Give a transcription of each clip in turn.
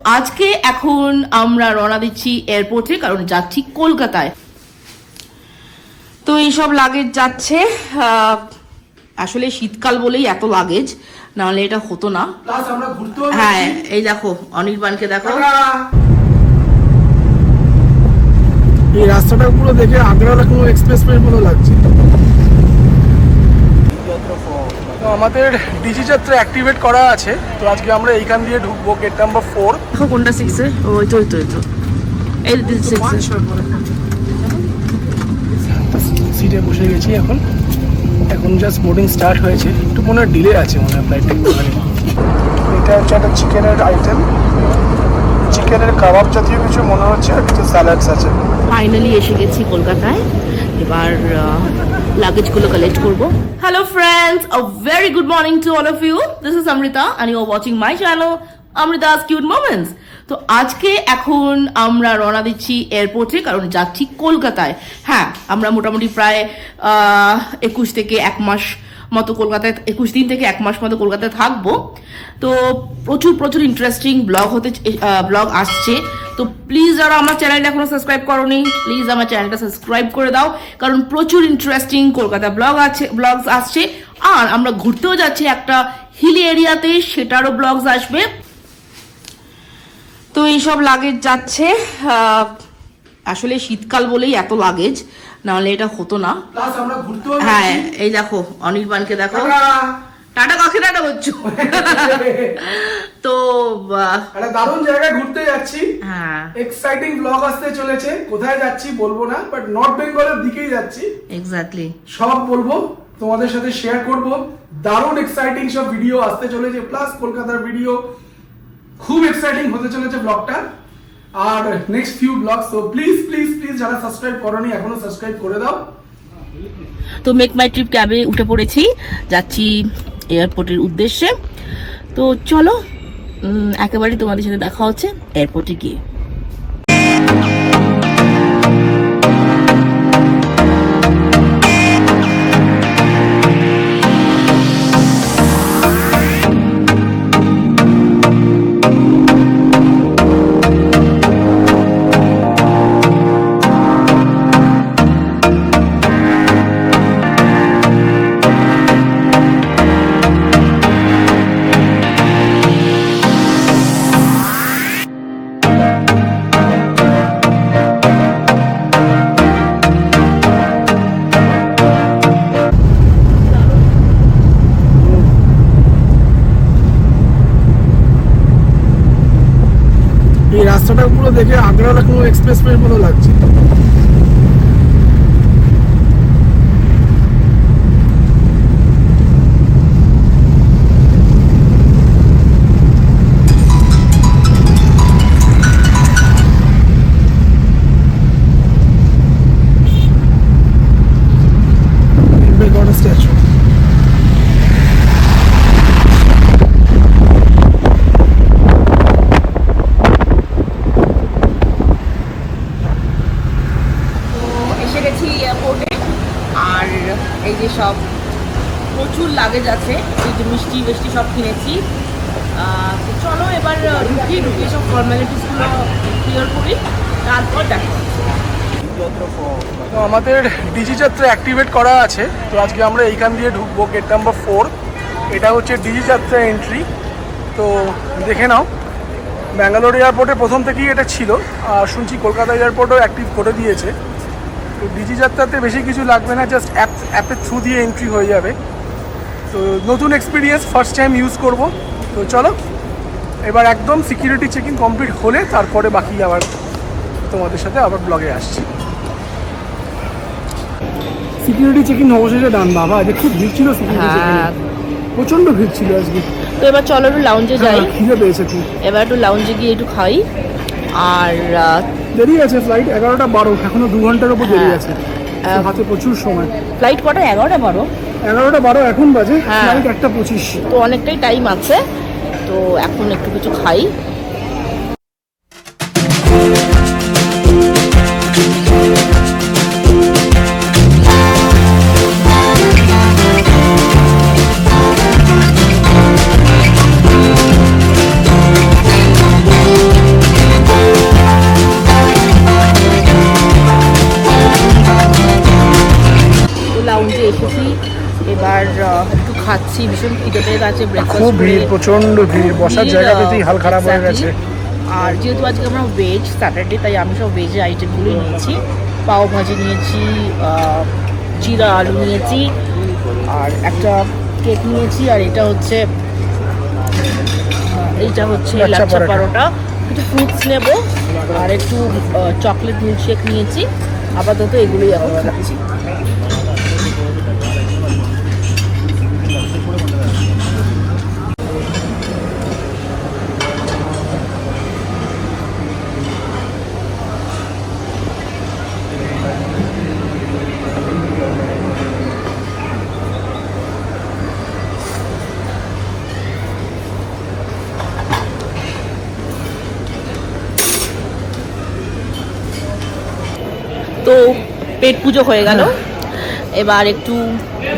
আজকে এখন আমরা রওনা দিচ্ছি এয়ারপোর্টে, কারণ যাচ্ছি কলকাতায়। তো এইসব লাগেজ যাচ্ছে, আসলে শীতকাল বলেই এত লাগেজ, নাহলে এটা হতো না। হ্যাঁ, এই দেখো অনির্বাণকে দেখো, এই রাস্তাটা পুরো দেখে আগ্রা লখনউ এক্সপ্রেসওয়ে মতো লাগছে। তো আমাদের ডিজি যাত্রা অ্যাক্টিভেট করা আছে, তো আজকে আমরা এইখান দিয়ে ঢুকবো গেট নাম্বার 4। দেখো কোনটা 6 এ, ওই তো এই 6 এ। সিটে বসে গেছি এখন জাস্ট বোর্ডিং স্টার্ট হয়েছে, একটু কোনো ডিলে আছে মনে হয় ফ্লাইটটা একটুখানি। এটা হচ্ছে একটা চিকেনের আইটেম, চিকেনের কাবাব জাতীয় কিছু মনে হচ্ছে, আর কিছু স্যালাডস আছে। ফাইনালি এসে গেছি কলকাতায়, এবার লাগেজগুলো কালেক্ট করব। Hello friends, a very good morning to all of you. This is Amrita and you are watching my channel Amrita's Cute Moments. তো আজকে এখন আমরা রওনা দিচ্ছি এয়ারপোর্টে, কারণ যাচ্ছি কলকাতায়। হ্যাঁ, আমরা মোটামুটি প্রায় 21 থেকে 1 মাস মতো কলকাতায়, 21 দিন থেকে 1 মাস মতো কলকাতায় থাকবো। তো প্রচুর ইন্টারেস্টিং ব্লগ আসছে। তো প্লিজ যারা আমার চ্যানেলটা এখনো সাবস্ক্রাইব করোনি, প্লিজ আমার চ্যানেলটা সাবস্ক্রাইব করে দাও, কারণ প্রচুর ইন্টারেস্টিং কলকাতা ব্লগস আসছে। আর আমরা ঘুরতেও যাচ্ছি একটা হিলি এরিয়াতে, সেটারও ব্লগস আসবে। তো এইসব লাগেজ যাচ্ছে, আসলে শীতকাল বলেই এত লাগেজ, নাহলে এটা হতো না। হ্যাঁ, এই দেখো অনির্বাণকে দেখো, টাটা কাকে টাটা করছো। তো একটা দারুণ জায়গায় ঘুরতে যাচ্ছি, হ্যাঁ এক্সাইটিং ব্লগ আসতে চলেছে। কোথায় যাচ্ছি বলবো না, বাট নর্থ বেঙ্গলের দিকেই যাচ্ছি। এক্স্যাক্টলি, সব বলবো, তোমাদের সাথে শেয়ার করব। দারুণ এক্সাইটিং সব ভিডিও আসতে চলেছে, প্লাস কলকাতার ভিডিও। খুব এক্সাইটিং হতে চলেছে ব্লগটা, আর নেক্সট ফিউ ব্লগস। তো প্লিজ যারা সাবস্ক্রাইব করোনি এখনো সাবস্ক্রাইব করে দাও। তো মেক মাই ট্রিপ ক্যাবে উঠে পড়েছি, যাচ্ছি এয়ারপোর্টের উদ্দেশ্যে। তো চলো, একেবারে তোমাদের সাথে দেখা হচ্ছে এয়ারপোর্টে গিয়ে। এই রাস্তাটা পুরো দেখে আগ্রা লখনউ এক্সপ্রেসওয়ে মতো লাগছে। স্ট্যাচু এসে গেছি এয়ারপোর্টে, আর এই যে সব প্রচুর লাগেজ আছে, এই যে মিষ্টি সব কিনেছি। তো চলো এবার ঢুকে সব ফর্মালিটিসগুলো ক্লিয়ার করি, তারপর দেখা হচ্ছে। তো আমাদের ডিজি যাত্রা অ্যাক্টিভেট করা আছে, তো আজকে আমরা এইখান দিয়ে ঢুকবো গেট নাম্বার 4। এটা হচ্ছে ডিজি যাত্রা এন্ট্রি। তো দেখে নাও, ব্যাঙ্গালোর এয়ারপোর্টে প্রথম থেকেই এটা ছিল, আর শুনছি কলকাতা এয়ারপোর্টও অ্যাক্টিভ করে দিয়েছে। তো ডিজি যাত্রাতে বেশি কিছু লাগবে না, জাস্ট অ্যাপের থ্রু দিয়ে এন্ট্রি হয়ে যাবে। তো নতুন এক্সপিরিয়েন্স, ফার্স্ট টাইম ইউজ করব। তো চলো এবার একদম সিকিউরিটি চেকিং কমপ্লিট হলে তারপরে বাকি আবার তোমাদের সাথে আবার ব্লগে আসছি। সিকিউরিটি চেকিং অবশেষে ডান। বাবা আজকে খুব ভিড় ছিল সিকিউরিটি চেকিং, প্রচন্ড ভিড় ছিল আজকে। তো এবার চলো একটু লাউঞ্জে যাই, খিদে পেয়েছে খুব। এবার একটু লাউঞ্জে গিয়ে একটু খাই। আর দেরি আছে, ফ্লাইট 11টা 12, এখনো 2 ঘন্টার উপর দেরি আছে, হাতে প্রচুর সময়। ফ্লাইট কটা? 11টা 12? 11টা 12 এখন বাজে, ফ্লাইট 1টা 25। তো অনেকটাই টাইম আছে, তো এখন একটু কিছু খাই। যাচ্ছি, ভীষণ খিদে পেয়ে গেছে, ব্রেকফাস্ট খুব ভিড়, প্রচন্ড ভিড়, বসার জায়গা পেতেই হাল খারাপ হয়ে গেছে। আর যেহেতু আজকে আমরা ভেজ স্যাটারডে, তাই আমি সব ভেজ আইটেমগুলোই নিয়েছি। পাও ভাজি নিয়েছি, জিরা আলু নিয়েছি, আর একটা কেক নিয়েছি, আর এইটা হচ্ছে লাচ্ছা পরোটা, কিছু ফ্রুটস নেব, আর একটু চকলেট মিল্কশেক নিয়েছি। আপাতত এগুলোই এখন খাচ্ছি। তো পেট পুজো হয়ে গেল, এবার একটু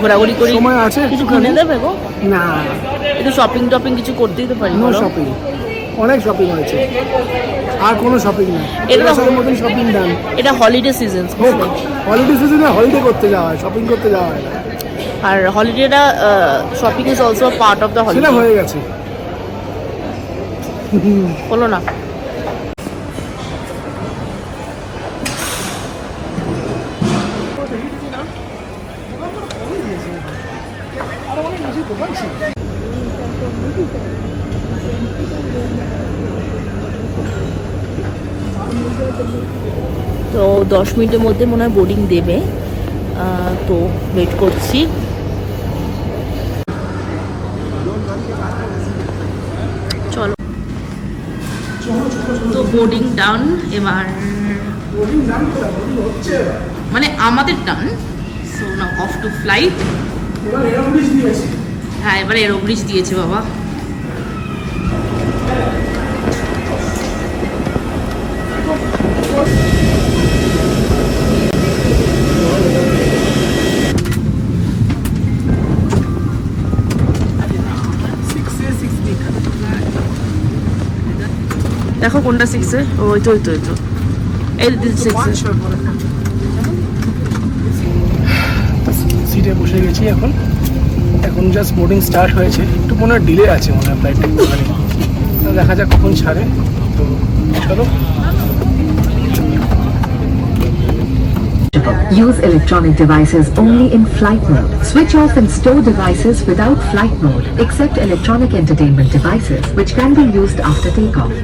ঘোরাঘুরি করি। সময় আছে কিছু কিনে দেবে গো? না, একটু শপিং টপিং কিছু করতেই তো পারি। নো শপিং, অনেক শপিং হয়েছে, আর কোনো শপিং না। এটা মতন শপিং ডান। এটা হলিডে সিজন, হলিডে সিজনে হলিডে করতে যাওয়া হয়, শপিং করতে যাওয়া হয় না। আর হলিডেটা shopping is also part of the holiday. সেটা হয়ে গেছে, হলো না। তো 10 মিনিটের মধ্যে মনে হয় বোর্ডিং দেবে, তো ওয়েট করছি। চলো, তো বোর্ডিং ডান, এবার মানে আমাদের done. So now off to flight. হ্যাঁ, এবার এরো ব্রিজ দিয়েছে বাবা। দেখো কোনটা 6-এ, ওই তো এই 6-এ। সিটে বসে গেছি এখন জাস্ট বোর্ডিং স্টার্ট হয়েছে, একটু মনে হয় ডিলে আছে, মনে হয় ফ্লাইটটা একটুখানি, দেখা যাক কখন ছাড়ে। তো চলো। Use electronic devices only in flight mode. Switch off and store devices without flight mode, except electronic entertainment devices, which can be used after takeoff.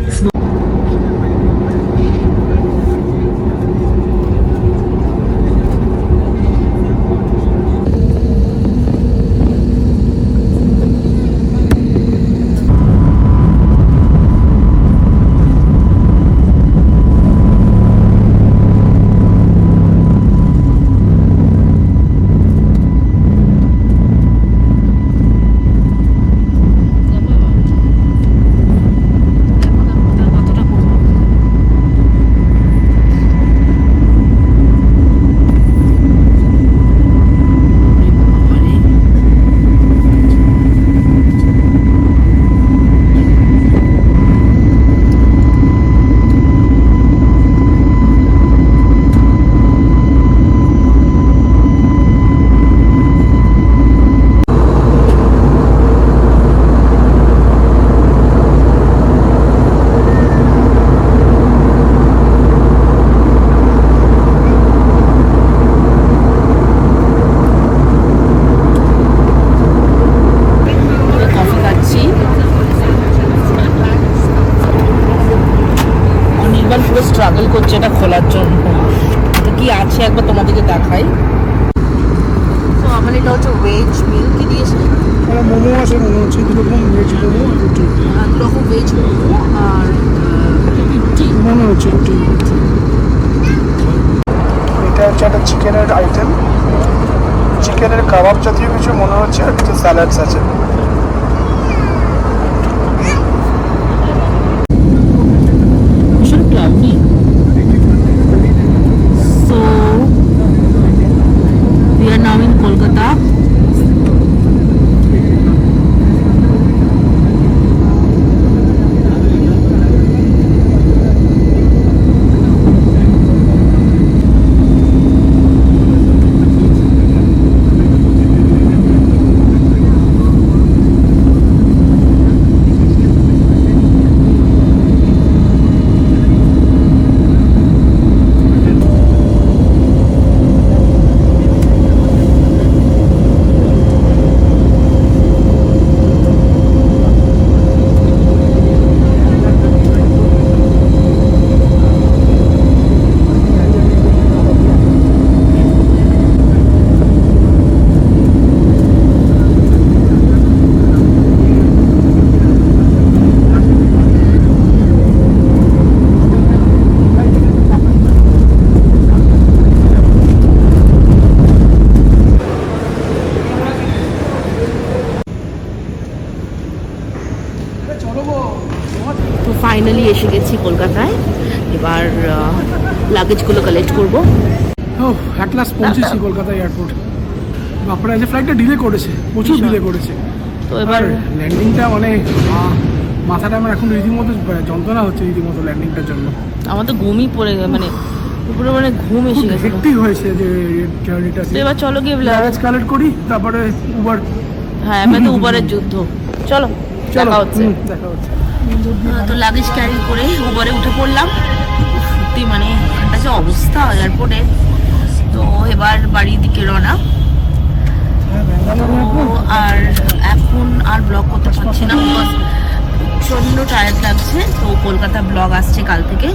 Struggle করছে এটা খোলার জন্য। তো কি আছে একবার তোমাদেরকে দেখাই। তো আমার এটা হচ্ছে ভেজ মিল, কি দিয়েছে? মোমো আছে মনে হচ্ছে, দুরকম ভেজ মোমো, রুটি, দুরকম ভেজ মোমো, আর রুটি মনে হচ্ছে রুটি। এটা হচ্ছে একটা চিকেনের আইটেম, চিকেনের কাবাব জাতীয় কিছু মনে হচ্ছে, আর কিছু স্যালাডস আছে। ভীষণ cloudy. So we are now in Kolkata. কলকাতায়। এবার লাগেজগুলো কালেক্ট করব। ও অ্যাট লাস্ট পৌঁছেছি কলকাতা এয়ারপোর্ট। বাপরে আজ ফ্লাইটটা ডিলে করেছে, প্রচুর ডিলে করেছে। তো এবার ল্যান্ডিংটা মানে মাথাটা আমার এখন রীতিমতো যন্ত্রণা হচ্ছে রীতিমতো ল্যান্ডিংটার জন্য। আমার তো ঘুমই পড়ে মানে উপরে মানে ঘুম এসে গেছে। হেক্টিক হয়েছে যে জার্নিটা। তো এবার চলো গিয়ে লাগেজ কালেক্ট করি, তারপরে উবার। হ্যাঁ এবার তো উবারের যুদ্ধ। চলো দেখা হচ্ছে। দেখা হচ্ছে। তো লাগেজ ক্যারি করে উবারে উঠে পড়লাম। সত্যি মানে একটা যে অবস্থা এয়ারপোর্টে। তো এবার বাড়ির দিকে রওনা। আর এখন আর ব্লগ করতে পারছি না, বিকজ প্রচণ্ড টায়ার্ড লাগছে। তো কলকাতা ব্লগ আসছে কাল থেকে,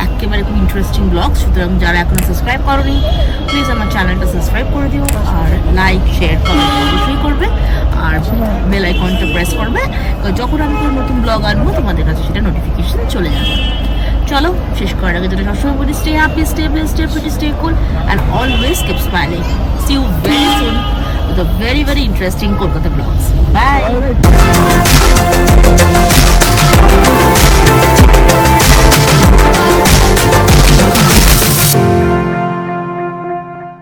একেবারে খুব ইন্টারেস্টিং ব্লগ। সুতরাং যারা এখনো সাবস্ক্রাইব করোনি প্লিজ আমার চ্যানেলটা সাবস্ক্রাইব করে দিও, আর লাইক শেয়ার কমেন্ট অবশ্যই করবে, আর বেল আইকনটা প্রেস করবে। যখন আমি কোনো নতুন ব্লগ আনবো তোমাদের কাছে সেটা নোটিফিকেশন চলে যাবে। চলো শেষ করার আগে যেটা সবসময় বলি, stay happy, stay blessed, stay pretty, stay cool and always keep smiling. See you very soon with a very interesting Kolkata vlogs.